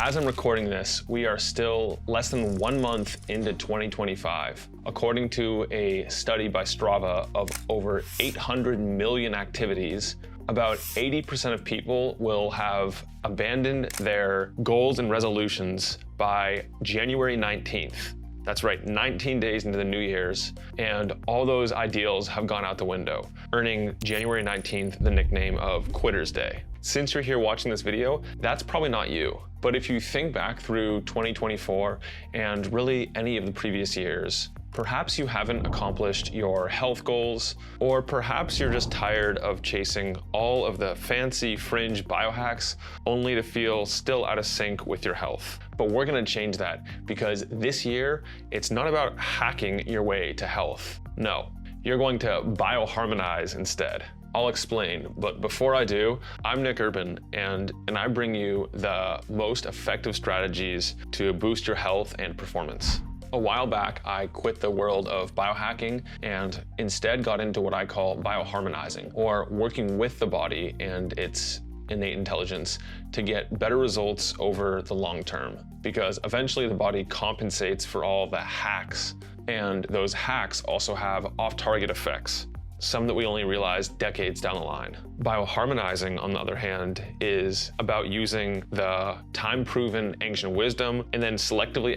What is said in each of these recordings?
As I'm recording this, we are still less than 1 month into 2025. According to a study by Strava of over 800 million activities, about 80% of people will have abandoned their goals and resolutions by January 19th. That's right, 19 days into the New Year's, and all those ideals have gone out the window, earning January 19th the nickname of Quitter's Day. Since you're here watching this video, that's probably not you. But if you think back through 2024 and really any of the previous years, perhaps you haven't accomplished your health goals, or perhaps you're just tired of chasing all of the fancy fringe biohacks only to feel still out of sync with your health. But we're gonna change that, because this year, it's not about hacking your way to health. No, you're going to bioharmonize instead. I'll explain, but before I do, I'm Nick Urban, and I bring you the most effective strategies to boost your health and performance. A while back, I quit the world of biohacking and instead got into what I call bioharmonizing, or working with the body and its innate intelligence to get better results over the long term. Because eventually the body compensates for all the hacks, and those hacks also have off-target effects, some that we only realize decades down the line. Bioharmonizing, on the other hand, is about using the time-proven ancient wisdom and then selectively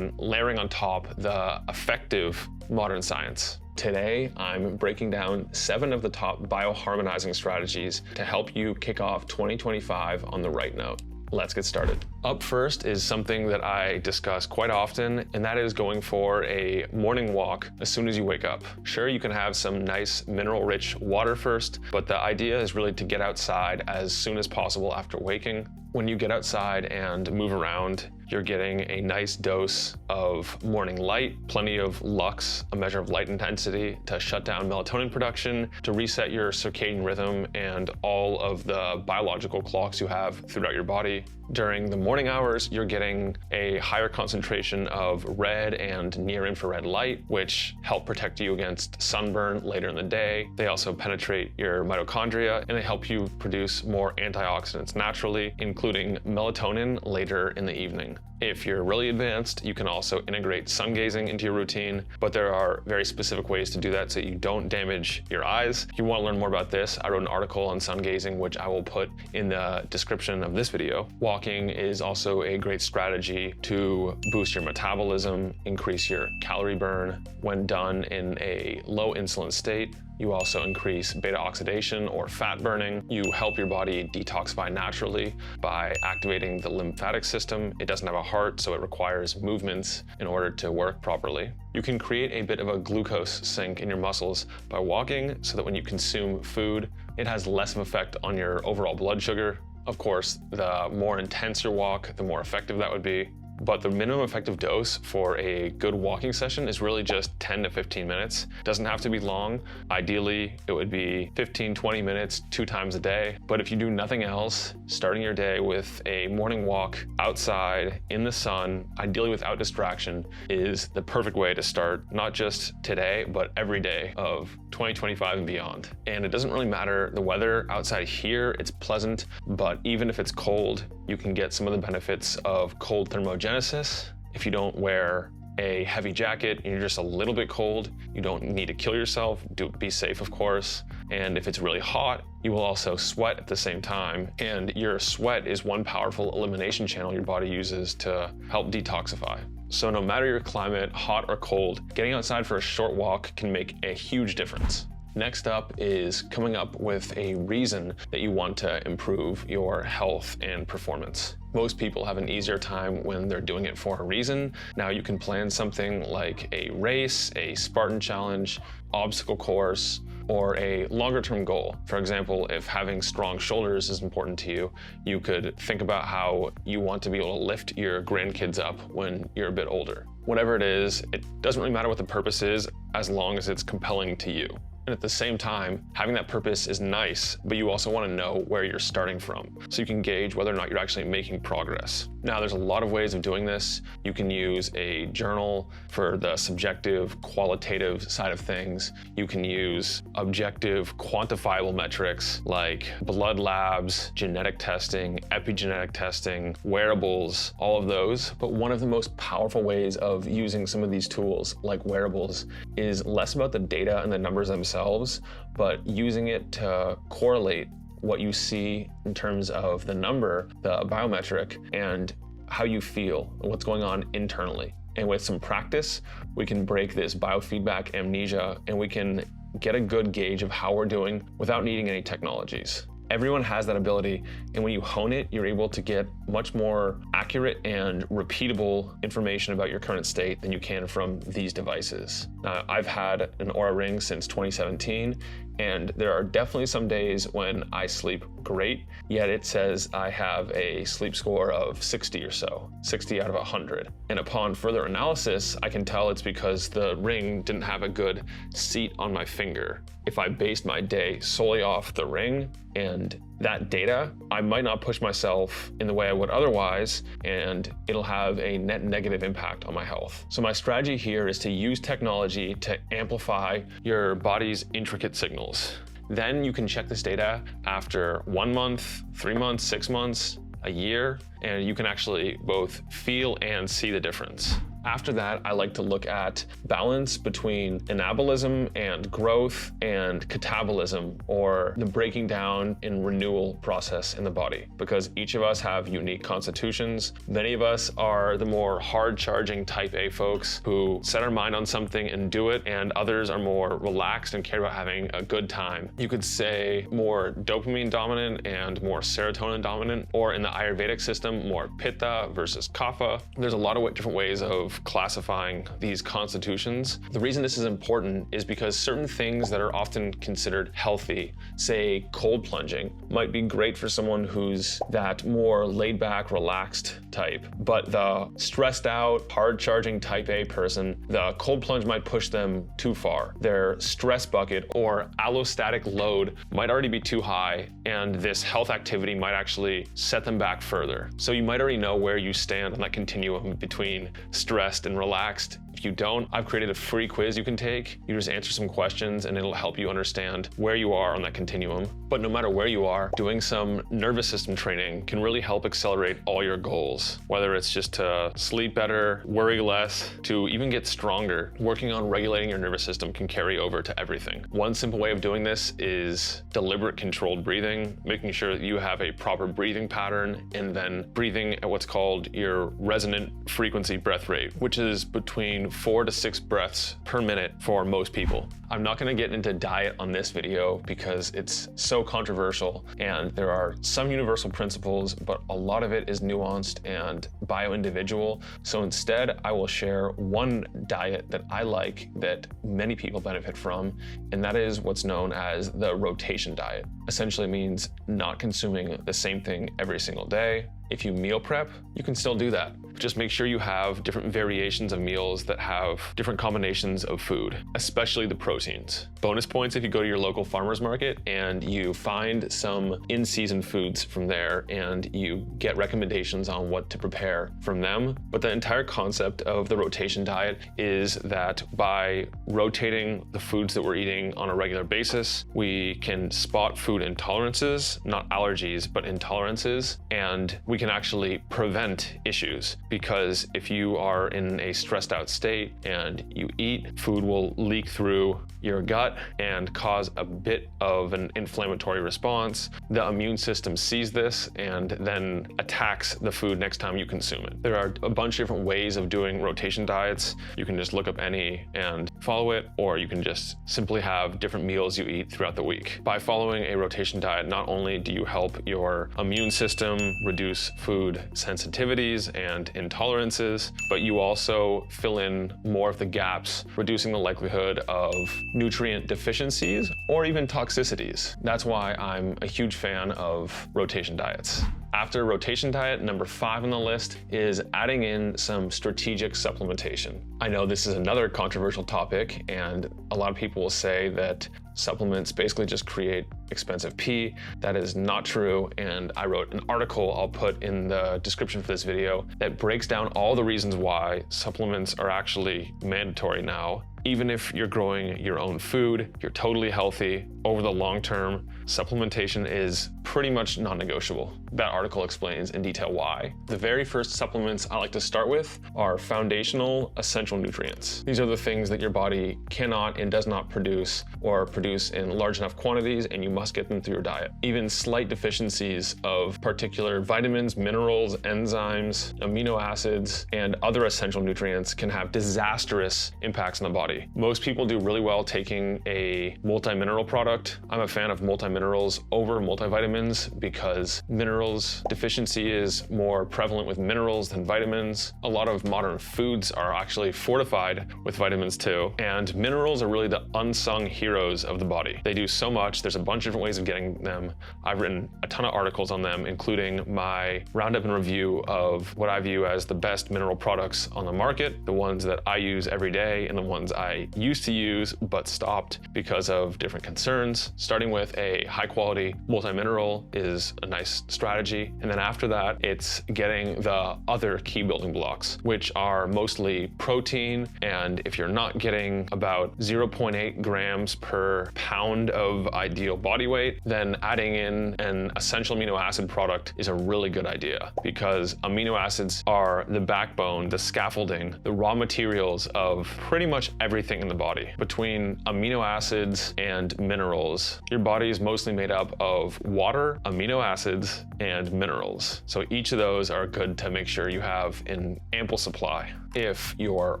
layering on top the effective modern science. Today, I'm breaking down 7 of the top bioharmonizing strategies to help you kick off 2025 on the right note. Let's get started. Up first is something that I discuss quite often, and that is going for a morning walk as soon as you wake up. Sure, you can have some nice mineral-rich water first, but the idea is really to get outside as soon as possible after waking. When you get outside and move around, you're getting a nice dose of morning light, plenty of lux, a measure of light intensity, to shut down melatonin production, to reset your circadian rhythm and all of the biological clocks you have throughout your body. During the morning hours, you're getting a higher concentration of red and near-infrared light, which help protect you against sunburn later in the day. They also penetrate your mitochondria, and they help you produce more antioxidants naturally, including melatonin later in the evening. If you're really advanced, you can also integrate sun gazing into your routine, but there are very specific ways to do that so you don't damage your eyes. If you want to learn more about this, I wrote an article on sun gazing, which I will put in the description of this video. Walking is also a great strategy to boost your metabolism, increase your calorie burn. When done in a low insulin state, you also increase beta oxidation or fat burning. You help your body detoxify naturally by activating the lymphatic system. It doesn't have a heart, so it requires movements in order to work properly. You can create a bit of a glucose sink in your muscles by walking, so that when you consume food, it has less of an effect on your overall blood sugar. Of course, the more intense your walk, the more effective that would be. But the minimum effective dose for a good walking session is really just 10 to 15 minutes. It doesn't have to be long. Ideally, it would be 15-20 minutes 2 times a day. But if you do nothing else, starting your day with a morning walk outside in the sun, ideally without distraction, is the perfect way to start not just today, but every day of 2025 and beyond. And it doesn't really matter the weather outside here, it's pleasant, but even if it's cold, you can get some of the benefits of cold thermogenesis. If you don't wear a heavy jacket and you're just a little bit cold, you don't need to kill yourself. Be safe, of course. And if it's really hot, you will also sweat at the same time. And your sweat is one powerful elimination channel your body uses to help detoxify. So no matter your climate, hot or cold, getting outside for a short walk can make a huge difference. Next up is coming up with a reason that you want to improve your health and performance. Most people have an easier time when they're doing it for a reason. Now you can plan something like a race, a Spartan challenge, obstacle course, or a longer term goal. For example, if having strong shoulders is important to you, you could think about how you want to be able to lift your grandkids up when you're a bit older. Whatever it is, it doesn't really matter what the purpose is as long as it's compelling to you. And at the same time, having that purpose is nice, but you also want to know where you're starting from so you can gauge whether or not you're actually making progress. Now, there's a lot of ways of doing this. You can use a journal for the subjective, qualitative side of things. You can use objective, quantifiable metrics like blood labs, genetic testing, epigenetic testing, wearables, all of those. But one of the most powerful ways of using some of these tools, like wearables, is less about the data and the numbers themselves, but using it to correlate what you see in terms of the number, the biometric, and how you feel, and what's going on internally. And with some practice, we can break this biofeedback amnesia, and we can get a good gauge of how we're doing without needing any technologies. Everyone has that ability, and when you hone it, you're able to get much more accurate and repeatable information about your current state than you can from these devices. Now, I've had an Oura Ring since 2017, and there are definitely some days when I sleep great, yet it says I have a sleep score of 60 or so, 60 out of 100. And upon further analysis, I can tell it's because the ring didn't have a good seat on my finger. If I based my day solely off the ring and that data, I might not push myself in the way I would otherwise, and it'll have a net negative impact on my health. So my strategy here is to use technology to amplify your body's intricate signals. Then you can check this data after 1 month, 3 months, 6 months, a year, and you can actually both feel and see the difference. After that, I like to look at balance between anabolism and growth and catabolism, or the breaking down and renewal process in the body, because each of us have unique constitutions. Many of us are the more hard-charging type A folks who set our mind on something and do it, and others are more relaxed and care about having a good time. You could say more dopamine dominant and more serotonin dominant, or in the Ayurvedic system, more pitta versus kapha. There's a lot of different ways of classifying these constitutions. The reason this is important is because certain things that are often considered healthy, say cold plunging, might be great for someone who's that more laid back, relaxed type. But the stressed out, hard charging type A person, the cold plunge might push them too far. Their stress bucket or allostatic load might already be too high, and this health activity might actually set them back further. So you might already know where you stand on that continuum between stressed and relaxed. If you don't, I've created a free quiz you can take. You just answer some questions and it'll help you understand where you are on that continuum. But no matter where you are, doing some nervous system training can really help accelerate all your goals. Whether it's just to sleep better, worry less, to even get stronger, working on regulating your nervous system can carry over to everything. One simple way of doing this is deliberate controlled breathing, making sure that you have a proper breathing pattern, and then breathing at what's called your resonant frequency breath rate, which is between 4 to 6 breaths per minute for most people. I'm not going to get into diet on this video because it's so controversial and there are some universal principles, but a lot of it is nuanced and bio-individual. So instead, I will share one diet that I like that many people benefit from, and that is what's known as the rotation diet. Essentially means not consuming the same thing every single day. If you meal prep, you can still do that. Just make sure you have different variations of meals that have different combinations of food, especially the proteins. Bonus points if you go to your local farmer's market and you find some in-season foods from there and you get recommendations on what to prepare from them. But the entire concept of the rotation diet is that by rotating the foods that we're eating on a regular basis, we can spot food intolerances, not allergies, but intolerances, and we can actually prevent issues. Because if you are in a stressed out state and you eat, food will leak through your gut and cause a bit of an inflammatory response. The immune system sees this and then attacks the food next time you consume it. There are a bunch of different ways of doing rotation diets. You can just look up any and follow it, or you can just simply have different meals you eat throughout the week. By following a rotation diet, not only do you help your immune system reduce food sensitivities and intolerances, but you also fill in more of the gaps, reducing the likelihood of nutrient deficiencies or even toxicities. That's why I'm a huge fan of rotation diets. After rotation diet, number 5 on the list is adding in some strategic supplementation. I know this is another controversial topic, and a lot of people will say that supplements basically just create expensive pee. That is not true, and I wrote an article I'll put in the description for this video that breaks down all the reasons why supplements are actually mandatory now. Even if you're growing your own food, you're totally healthy, over the long term, supplementation is pretty much non-negotiable. That article explains in detail why. The very first supplements I like to start with are foundational essential nutrients. These are the things that your body cannot and does not produce, or produce in large enough quantities, and you must get them through your diet. Even slight deficiencies of particular vitamins, minerals, enzymes, amino acids, and other essential nutrients can have disastrous impacts on the body. Most people do really well taking a multi-mineral product. I'm a fan of multi-minerals over multivitamins because minerals deficiency is more prevalent with minerals than vitamins. A lot of modern foods are actually fortified with vitamins too, and minerals are really the unsung heroes of the body. They do so much. There's a bunch of different ways of getting them. I've written a ton of articles on them, including my roundup and review of what I view as the best mineral products on the market, the ones that I use every day, and the ones I used to use but stopped because of different concerns. Starting with a high quality multi-mineral is a nice strategy. And then after that, it's getting the other key building blocks, which are mostly protein. And if you're not getting about 0.8 grams per pound of ideal body weight, then adding in an essential amino acid product is a really good idea, because amino acids are the backbone, the scaffolding, the raw materials of pretty much everything in the body. Between amino acids and minerals, your body is mostly made up of water, amino acids, and minerals. So each of those are good to make sure you have in ample supply. If you're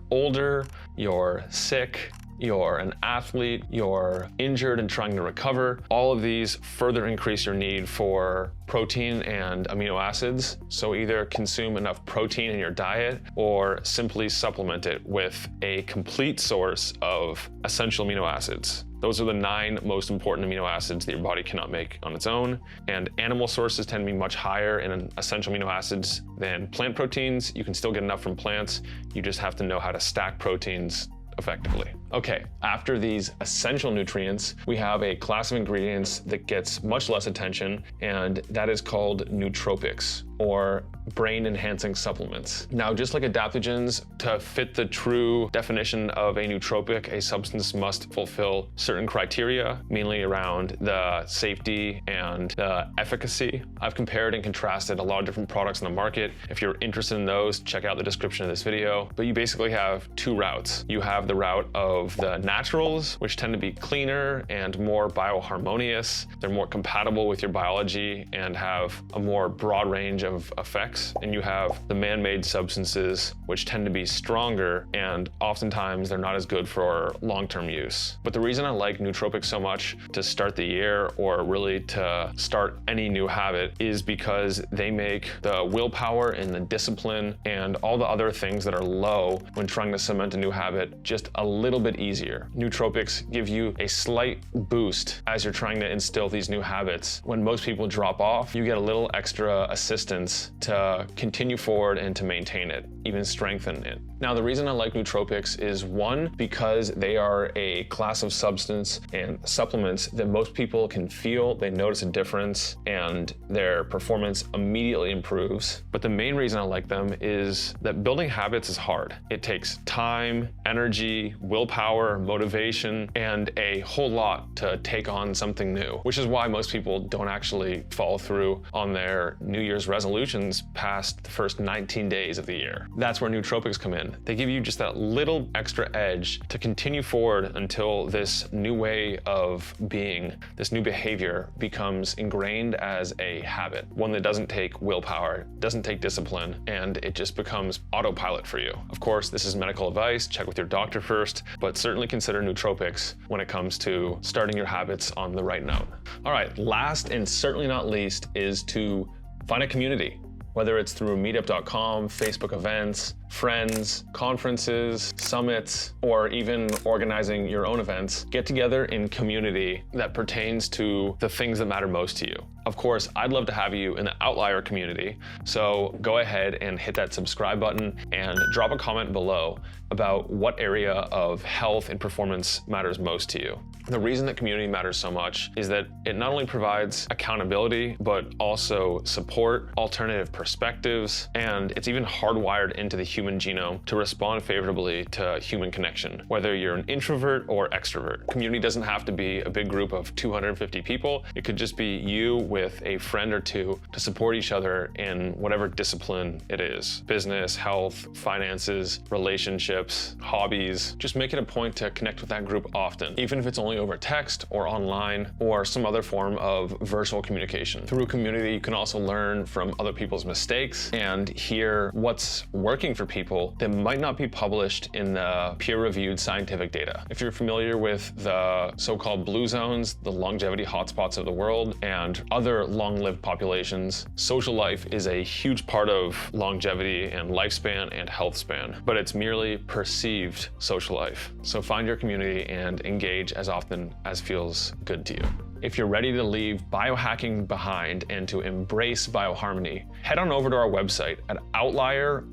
older, you're sick, you're an athlete, you're injured and trying to recover, all of these further increase your need for protein and amino acids. So either consume enough protein in your diet or simply supplement it with a complete source of essential amino acids. Those are the 9 most important amino acids that your body cannot make on its own. And animal sources tend to be much higher in essential amino acids than plant proteins. You can still get enough from plants. You just have to know how to stack proteins effectively. Okay, after these essential nutrients, we have a class of ingredients that gets much less attention, and that is called nootropics, or brain-enhancing supplements. Now, just like adaptogens, to fit the true definition of a nootropic, a substance must fulfill certain criteria, mainly around the safety and the efficacy. I've compared and contrasted a lot of different products on the market. If you're interested in those, check out the description of this video. But you basically have 2 routes. You have the route of the naturals, which tend to be cleaner and more bioharmonious. They're more compatible with your biology and have a more broad range of effects. And you have the man-made substances, which tend to be stronger, and oftentimes they're not as good for long-term use. But the reason I like nootropics so much to start the year, or really to start any new habit, is because they make the willpower and the discipline and all the other things that are low when trying to cement a new habit just a little bit easier. Nootropics give you a slight boost as you're trying to instill these new habits. When most people drop off, you get a little extra assistance to continue forward and to maintain it, even strengthen it. Now, the reason I like nootropics is, 1, because they are a class of substance and supplements that most people can feel, they notice a difference, and their performance immediately improves. But the main reason I like them is that building habits is hard. It takes time, energy, willpower, motivation, and a whole lot to take on something new, which is why most people don't actually follow through on their New Year's resolutions past the first 19 days of the year. That's where nootropics come in. They give you just that little extra edge to continue forward until this new way of being, this new behavior, becomes ingrained as a habit, one that doesn't take willpower, doesn't take discipline, and it just becomes autopilot for you. Of course, this is medical advice. Check with your doctor first, but certainly consider nootropics when it comes to starting your habits on the right note. All right, last and certainly not least is to find a community. Whether it's through meetup.com, Facebook events, friends, conferences, summits, or even organizing your own events, get together in community that pertains to the things that matter most to you. Of course, I'd love to have you in the Outliyr community, so go ahead and hit that subscribe button and drop a comment below about what area of health and performance matters most to you. The reason that community matters so much is that it not only provides accountability, but also support, alternative perspectives, and it's even hardwired into the human genome to respond favorably to human connection, whether you're an introvert or extrovert. Community doesn't have to be a big group of 250 people. It could just be you with a friend or two to support each other in whatever discipline it is: business, health, finances, relationships, hobbies. Just make it a point to connect with that group often, even if it's only over text or online or some other form of virtual communication. Through community, you can also learn from other people's mistakes and hear what's working for people that might not be published in the peer-reviewed scientific data. If you're familiar with the so-called blue zones, the longevity hotspots of the world, and other long-lived populations, social life is a huge part of longevity and lifespan and health span, but it's merely perceived social life. So find your community and engage as often as feels good to you. If you're ready to leave biohacking behind and to embrace bioharmony, head on over to our website at Outliyr,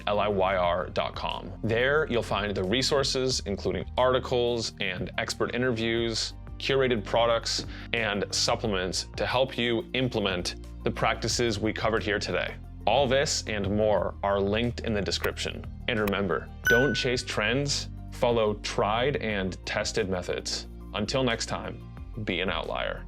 Outliyr.com. There, you'll find the resources, including articles and expert interviews, curated products, and supplements to help you implement the practices we covered here today. All this and more are linked in the description. And remember, don't chase trends, follow tried and tested methods. Until next time, be an outlier.